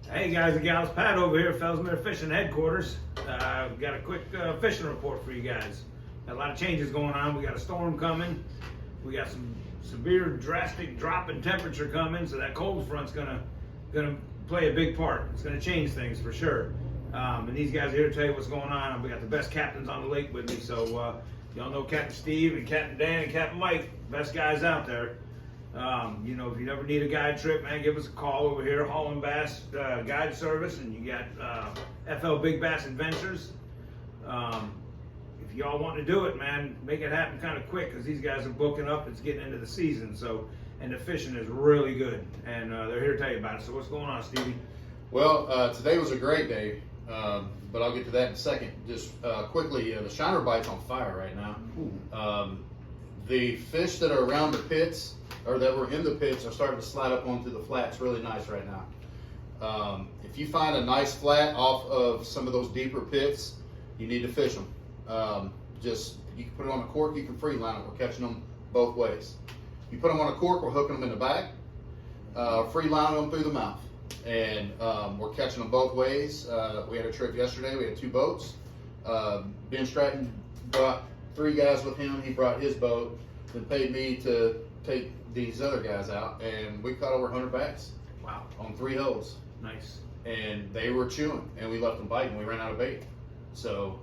Hey guys and gals, Pat over here, Fellsmere Fishing Headquarters. Got a quick fishing report for you guys. Got a lot of changes going on. We got a storm coming. We got some severe, drastic drop in temperature coming, so that cold front's gonna play a big part. It's gonna change things for sure. And these guys are here to tell you what's going on. We got the best captains on the lake with me, so y'all know Captain Steve and Captain Dan and Captain Mike, best guys out there. You know, if you ever need a guide trip, man, give us a call over here, Hauling Bass Guide Service, and you got FL Big Bass Adventures. If y'all want to do it, man, make it happen kind of quick, because these guys are booking up. It's getting into the season, so, and the fishing is really good, and they're here to tell you about it. So what's going on, Stevie? Well, today was a great day, but I'll get to that in a second. Just quickly, the shiner bite's on fire right now. The fish that are around the pits, or that were in the pits, are starting to slide up onto the flats really nice right now. If you find a nice flat off of some of those deeper pits, you need to fish them. Just, you can put it on a cork, you can free line it. We're catching them both ways. You put them on a cork, we're hooking them in the back, free lining them through the mouth. And we're catching them both ways. We had a trip yesterday, we had 2 boats. Ben Stratton brought 3 guys with him, he brought his boat, then paid me to take these other guys out, and we caught over 100 bass. Wow. On 3 holes. Nice. And they were chewing, and we left them biting, we ran out of bait. So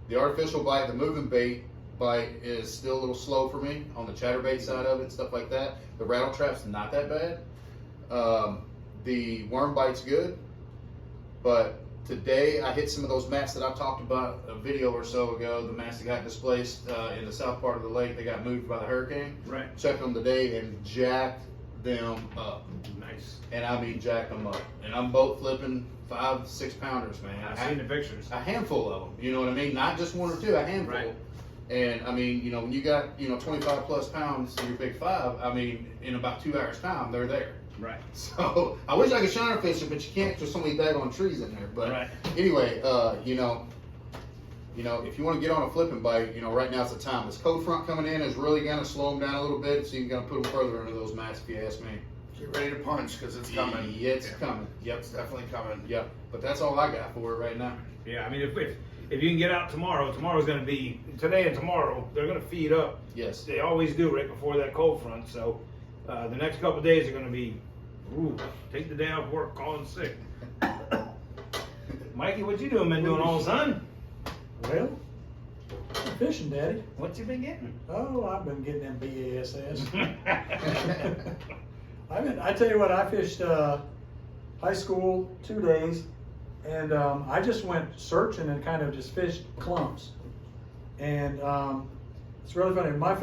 the artificial bite, the moving bait bite is still a little slow for me on the chatterbait side of it, stuff like that. The rattle trap's not that bad. The worm bite's good, but today I hit some of those mats that I talked about a video or so ago, the mats that got displaced in the south part of the lake. They got moved by the hurricane. Right. Checked them today and jacked them up. Nice. And I mean jacked them up. And I'm boat flipping 5-6 pounders, man. I've seen the pictures. A handful of them, you know what I mean? Not just 1 or 2, a handful. Right. And I mean, you know, when you got, 25 plus pounds to your big 5, I mean, in about 2 hours time, they're there. Right. So I wish I could shiner fish it, but you can't. There's so many daggone trees in there. But right. Anyway, if you want to get on a flipping bite, right now it's the time. This cold front coming in is really gonna slow them down a little bit, so you can put them further into those mats, if you ask me. Get ready to punch, because it's coming. Yeah, it's coming. Yep, It's definitely coming. Yep. But that's all I got for it right now. Yeah, I mean, if you can get out tomorrow's going to be, today and tomorrow, they're going to feed up. Yes. They always do right before that cold front. So the next couple of days are going to be, take the day off work, call in sick. Mikey, what you been doing all, son? Well, I'm fishing, Daddy. What you been getting? Oh, I've been getting them BASS. I tell you what, I fished high school 2 days, and I just went searching and kind of just fished clumps. And it's really funny. My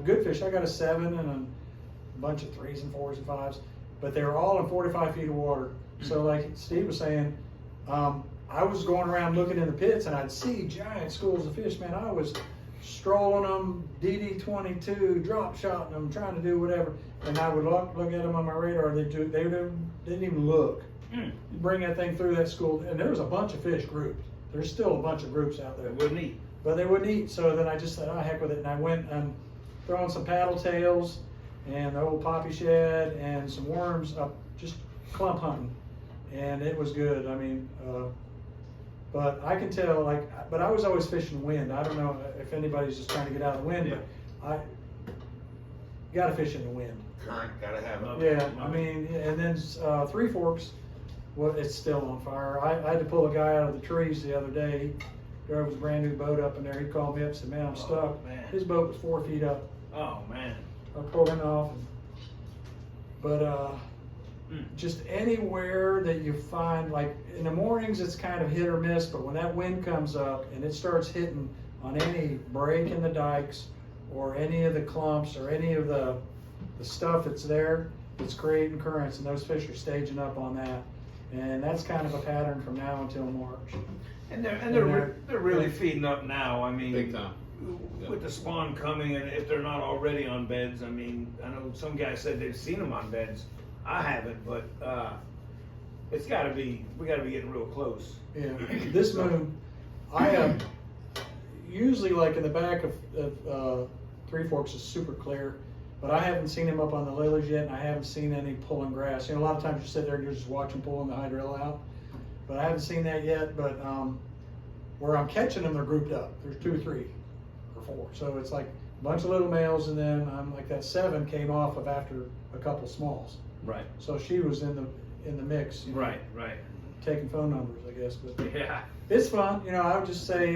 good fish, I got a 7 and a bunch of 3s and 4s and 5s, but they were all in 45 feet of water. So like Steve was saying, I was going around looking in the pits, and I'd see giant schools of fish. Man, I was strolling them, DD22, drop shotting them, trying to do whatever. And I would look at them on my radar. They didn't even look. You bring that thing through that school, and there was a bunch of fish grouped. There's still a bunch of groups out there. They wouldn't eat. But they wouldn't eat. So then I just said, oh, heck with it. And I went and throwing some paddle tails and the old poppy shed and some worms up, just clump hunting. And it was good. I mean, but I can tell, but I was always fishing wind. I don't know if anybody's just trying to get out of the wind, but you got to fish in the wind. Current, gotta have it. Yeah, I mean, and then Three Forks, well, it's still on fire. I had to pull a guy out of the trees the other day. He drove his brand new boat up in there. He called me up and said, man, I'm stuck. Man. His boat was 4 feet up. Oh, man. I pulled him off. But just anywhere that you find, like in the mornings, it's kind of hit or miss, but when that wind comes up and it starts hitting on any break in the dikes or any of the clumps or any of the stuff that's there, it's creating currents, and those fish are staging up on that. And that's kind of a pattern from now until March. And they're really feeding up now. I mean, Big time. With the spawn coming, and if they're not already on beds, I mean, I know some guys said they've seen them on beds. I haven't, but it's got to be. We got to be getting real close. Yeah, this moon, I am usually like in the back of Three Forks is super clear, But I haven't seen him up on the lilies yet, and I haven't seen any pulling grass. You know, a lot of times you sit there and you're just watching pulling the hydrilla out. But I haven't seen that yet. But where I'm catching them, they're grouped up. There's 2 or 3 or 4. So it's like a bunch of little males, and then I'm like that 7 came off of after a couple smalls. Right. So she was in the mix. You know, Right. Right. taking phone numbers, I guess. But Yeah. it's fun. You know, I would just say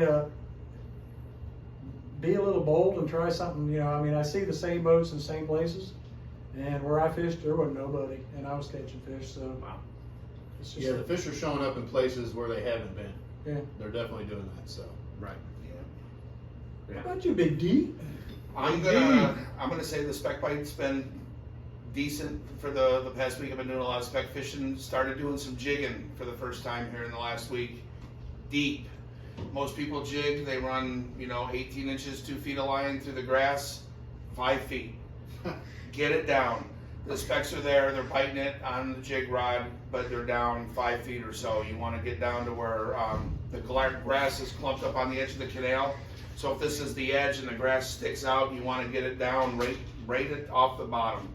be a little bold and try something. You know, I mean, I see the same boats in the same places, and where I fished, there wasn't nobody, and I was catching fish. So Wow. it's just Yeah, the fish are showing up in places where they haven't been. yeah. They're definitely doing that. So Right. How about you, Big D? I'm gonna say the spec bite's been decent for the past week. I've been doing a lot of spec fishing. Started doing some jigging for the first time here in the last week. Deep. Most people jig, they run, 18 inches, 2 feet of line through the grass, 5 feet. Get it down. The specs are there, they're biting it on the jig rod, but they're down 5 feet or so. You want to get down to where the grass is clumped up on the edge of the canal. So if this is the edge and the grass sticks out, you want to get it down right it off the bottom.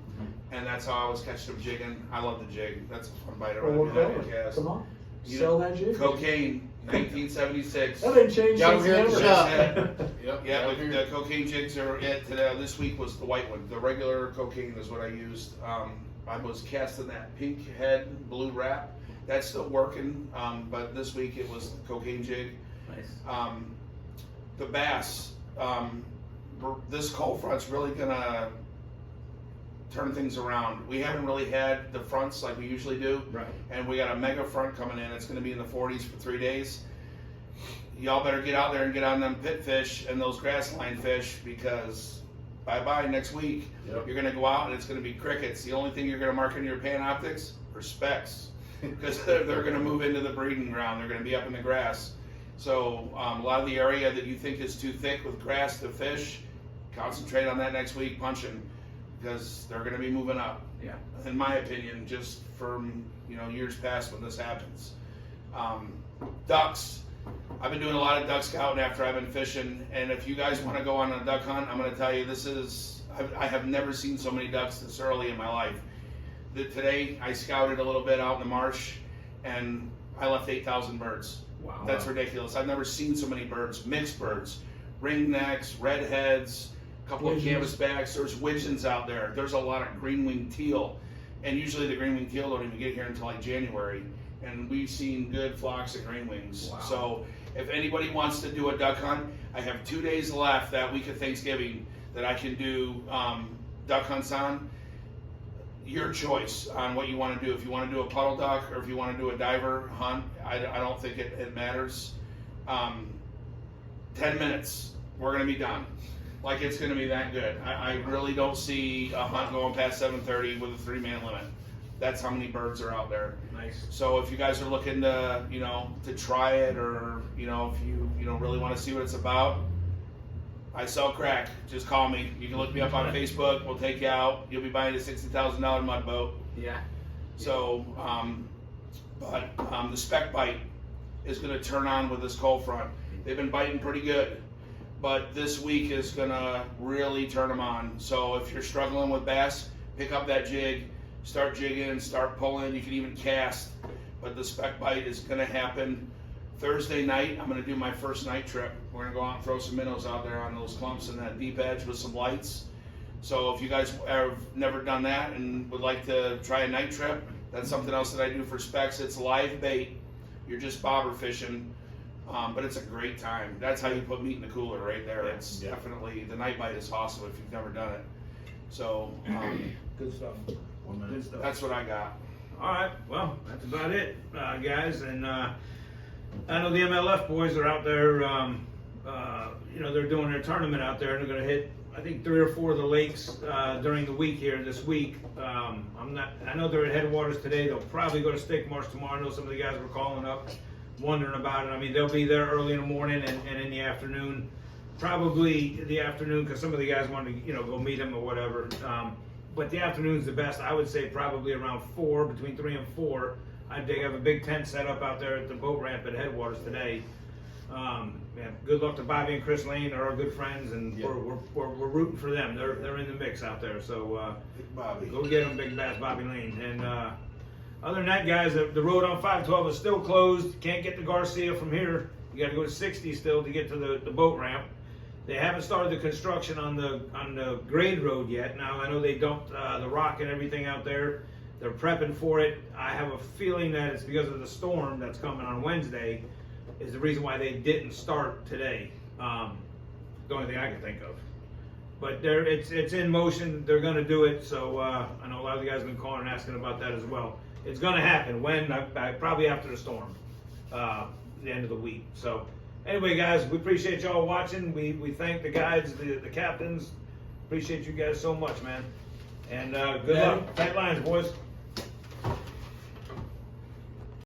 And that's how I was catching them jigging. I love the jig. That's a fun bite. Well, what color? Come on, sell that jig. Cocaine, 1976. That didn't change Got 'em since here at the never. shop. Yep. Yeah, right but here. the cocaine jigs are it today. This week was the white one. The regular cocaine is what I used. I was casting that pink head, blue wrap. That's still working, but this week it was the cocaine jig. Nice. The bass, this cold front's really gonna turn things around. We haven't really had the fronts like we usually do. Right. And we got a mega front coming in. It's gonna be in the 40s for 3 days. Y'all better get out there and get on them pit fish and those grass line fish, because bye-bye next week. Yep. You're gonna go out and it's gonna be crickets. The only thing you're gonna mark in your Panoptics are specks, because they're gonna move into the breeding ground. They're gonna be up in the grass. So a lot of the area that you think is too thick with grass to fish, concentrate on that next week punching, because they're gonna be moving up. Yeah. In my opinion, just from years past when this happens. Ducks. I've been doing a lot of duck scouting after I've been fishing, and if you guys want to go on a duck hunt, I'm going to tell you I have never seen so many ducks this early in my life. Today I scouted a little bit out in the marsh, and I left 8,000 birds. Wow. That's ridiculous. I've never seen so many birds, mixed birds, ringnecks, redheads, a couple of canvasbacks. There's widgeons out there. There's a lot of green-winged teal, and usually the green-winged teal don't even get here until like January. And we've seen good flocks of green wings. Wow. So if anybody wants to do a duck hunt, I have 2 days left that week of Thanksgiving that I can do duck hunts on. Your choice on what you want to do. If you want to do a puddle duck or if you want to do a diver hunt, I don't think it matters. 10 minutes, we're going to be done. Like, it's going to be that good. I really don't see a hunt going past 7:30 with a 3-man limit. That's how many birds are out there. Nice. So if you guys are looking to, to try it, or, if you really want to see what it's about, I sell crack. Just call me. You can look me up on Facebook. We'll take you out. You'll be buying a $60,000 mud boat. Yeah. So, but the spec bite is going to turn on with this cold front. They've been biting pretty good, but this week is going to really turn them on. So if you're struggling with bass, pick up that jig. Start jigging, start pulling. You can even cast, but the spec bite is going to happen Thursday night. I'm going to do my first night trip. We're going to go out and throw some minnows out there on those clumps in that deep edge with some lights. So if you guys have never done that and would like to try a night trip, that's something else that I do for specs. It's live bait. You're just bobber fishing, but it's a great time. That's how you put meat in the cooler right there. It's definitely, the night bite is awesome if you've never done it. So Good stuff. 1 minute. Good stuff. that's what I got. All right. Well, that's about it, guys. And I know the MLF boys are out there. They're doing their tournament out there, and they're going to hit, I think, 3 or 4 of the lakes during the week here this week. I know they're at Headwaters today. They'll probably go to Steak Marsh tomorrow. I know some of the guys were calling up, wondering about it. I mean, they'll be there early in the morning and in the afternoon. Probably the afternoon, because some of the guys want to, go meet them or whatever. But the afternoon's the best. I would say probably around 4, between 3 and 4. They have a big tent set up out there at the boat ramp at Headwaters today. Yeah, good luck to Bobby and Chris Lane. They're our good friends, and Yep. we're rooting for them. They're in the mix out there. So Big Bobby. go get them, Big Bass Bobby Lane. And other than that, guys, the road on 512 is still closed. Can't get to Garcia from here. You got to go to 60 still to get to the boat ramp. They haven't started the construction on the grade road yet. Now I know they dumped the rock and everything out there. They're prepping for it. I have a feeling that it's because of the storm that's coming on Wednesday is the reason why they didn't start today. The only thing I can think of. But it's in motion. They're going to do it. So I know a lot of the guys have been calling and asking about that as well. It's going to happen. When? Probably after the storm, the end of the week. So anyway, guys, we appreciate y'all watching. We thank the guides, the captains. Appreciate you guys so much, man. And good luck. Tight lines, boys.